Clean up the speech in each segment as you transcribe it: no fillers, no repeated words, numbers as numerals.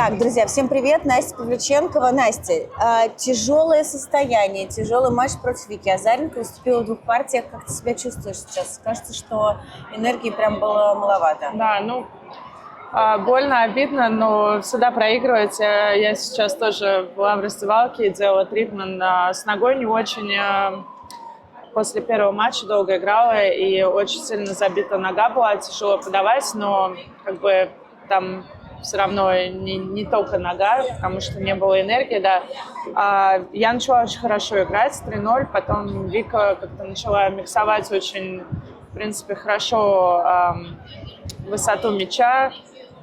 Так, друзья, всем привет, Настя Павлюченкова. Настя, тяжелое состояние, тяжелый матч против Вики Азаренко, выступила в 2 партиях. Как ты себя чувствуешь сейчас? Кажется, что энергии прям было маловато. Да, больно, обидно, но всегда проигрывать. Я сейчас тоже была в раздевалке и делала тритмент с ногой не очень. После первого матча долго играла, и очень сильно забита нога была, тяжело подавать, но как бы там все равно не только нога, потому что не было энергии, да. Я начала очень хорошо играть, 3-0, потом Вика как-то начала миксовать очень, в принципе, хорошо высоту мяча,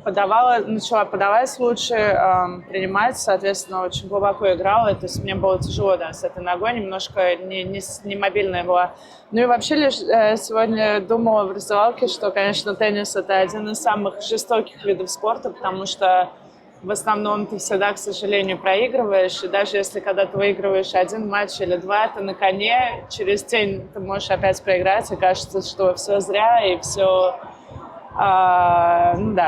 начала подавать лучше, принимать, соответственно, очень глубоко играла. То есть мне было тяжело, да, с этой ногой, немножко не мобильная была. Ну и вообще лишь сегодня думала в раздевалке, что, конечно, теннис – это один из самых жестоких видов спорта, потому что в основном ты всегда, к сожалению, проигрываешь. И даже если когда ты выигрываешь 1 матч или 2, ты на коне, через день ты можешь опять проиграть, и кажется, что все зря, и все...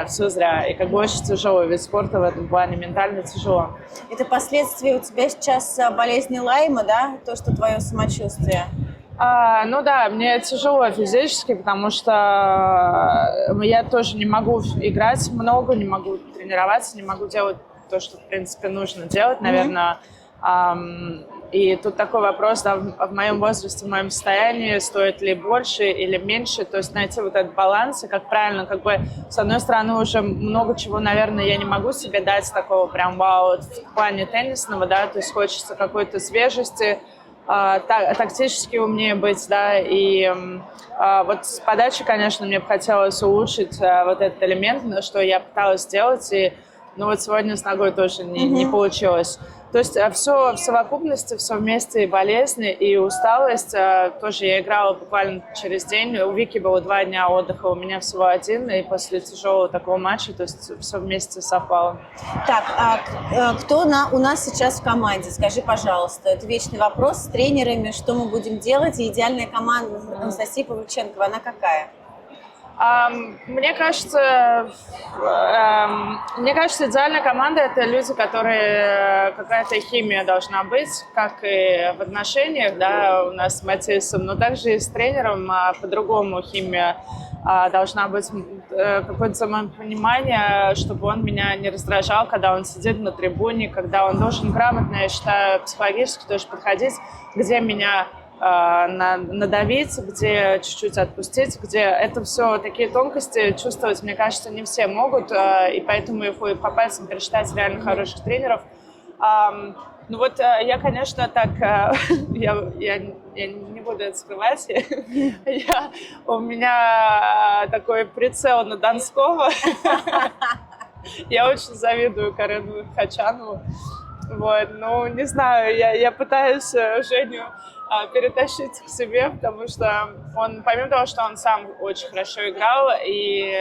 все зря. И как бы очень тяжелый вид спорта в этом плане, ментально тяжело. Это последствия у тебя сейчас болезни Лайма, да? То, что твое самочувствие? Мне тяжело физически, потому что я тоже не могу играть много, не могу тренироваться, не могу делать то, что, в принципе, нужно делать, наверное. И тут такой вопрос, да, в моем возрасте, в моем состоянии, стоит ли больше или меньше, то есть найти вот этот баланс, и как правильно, как бы, с одной стороны, уже много чего, наверное, я не могу себе дать такого прям вау в плане теннисного, да, то есть хочется какой-то свежести, тактически умнее быть, да, и вот с подачей, конечно, мне бы хотелось улучшить вот этот элемент, что я пыталась сделать, и вот сегодня с ногой тоже не получилось. То есть все в совокупности, все вместе, и болезни, и усталость. Тоже я играла буквально через день. У Вики было 2 дня отдыха, у меня всего 1. И после тяжелого такого матча, то есть все вместе совпало. Так, кто у нас сейчас в команде? Скажи, пожалуйста. Это вечный вопрос с тренерами, что мы будем делать. И идеальная команда Анастасии Павлюченковой, она какая? Мне кажется, идеальная команда – это люди, которые какая-то химия должна быть, как и в отношениях, да, у нас с Матисом, но также и с тренером по-другому химия должна быть, какое-то самопонимание, чтобы он меня не раздражал, когда он сидит на трибуне, когда он должен грамотно, я считаю, психологически тоже подходить, где меня надавить, где чуть-чуть отпустить, где это все такие тонкости чувствовать, мне кажется, не все могут, и поэтому их по пальцам пересчитать реально хороших тренеров. Я, конечно, так, я не буду это скрывать, у меня такой прицел на Донского. Я очень завидую Карену Хачанову. Не знаю, я пытаюсь Женю перетащить к себе, потому что он, помимо того, что он сам очень хорошо играл, и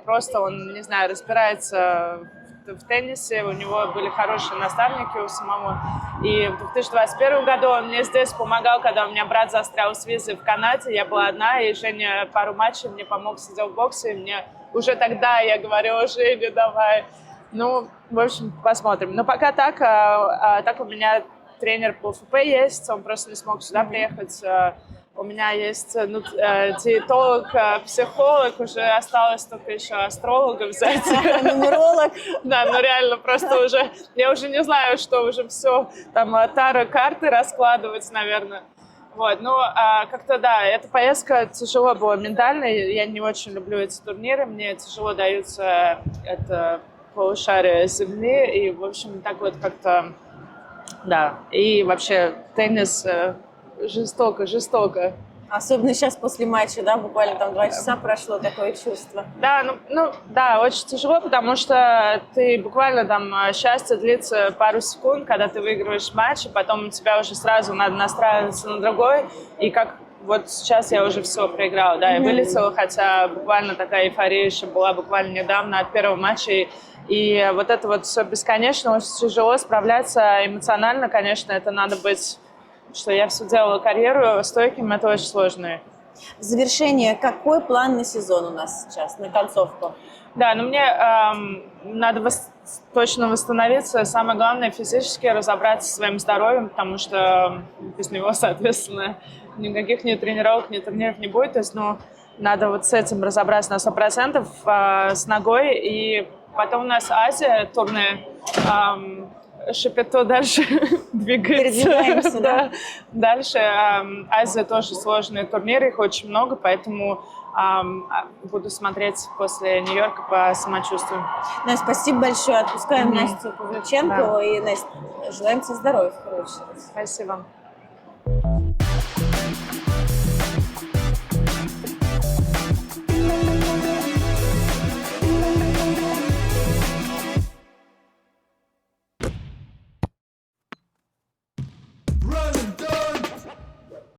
просто он, не знаю, разбирается в теннисе, у него были хорошие наставники у самого. И в 2021 году он мне здесь помогал, когда у меня брат застрял с визой в Канаде, я была одна, и Женя пару матчей мне помог, сидел в боксе, и мне уже тогда я говорила: Женя, давай. В общем, посмотрим. Но пока так у меня тренер по ФП есть, он просто не смог сюда приехать. У меня есть диетолог, психолог, уже осталось только еще астролога взять. Нумеролог. Да, реально просто уже, я уже не знаю, что уже все, там таро-карты раскладывать, наверное. Как-то да, эта поездка тяжело была ментально, я не очень люблю эти турниры, мне тяжело даются это полушарие земли, и, в общем, так вот как-то, да. И вообще теннис жестоко. Особенно сейчас после матча, да, буквально там 2 часа прошло, такое чувство. Да, очень тяжело, потому что ты буквально там счастье длится пару секунд, когда ты выигрываешь матч, и потом у тебя уже сразу надо настраиваться на другой, и как вот сейчас я уже все проиграла, да, и вылетела, хотя буквально такая эйфория еще была буквально недавно от первого матча, и вот это вот все бесконечно, очень тяжело справляться эмоционально, конечно, это надо быть, что я все делала карьеру стойким, это очень сложно. В завершение, какой план на сезон у нас сейчас, на концовку? Да, мне надо точно восстановиться. Самое главное физически разобраться со своим здоровьем, потому что без него, соответственно, никаких ни тренировок, ни турниров не будет. То есть, ну, надо вот с этим разобраться на 100%, с ногой. И потом у нас Азия, турне, Шапито дальше двигается. Передвигаемся, да? Дальше Азия тоже сложные турниры, их очень много, поэтому буду смотреть после Нью-Йорка по самочувствию. Настя, спасибо большое. Отпускаем Настю Павлюченко. Да. И, Настя, желаем тебе здоровья, в первую очередь. Спасибо.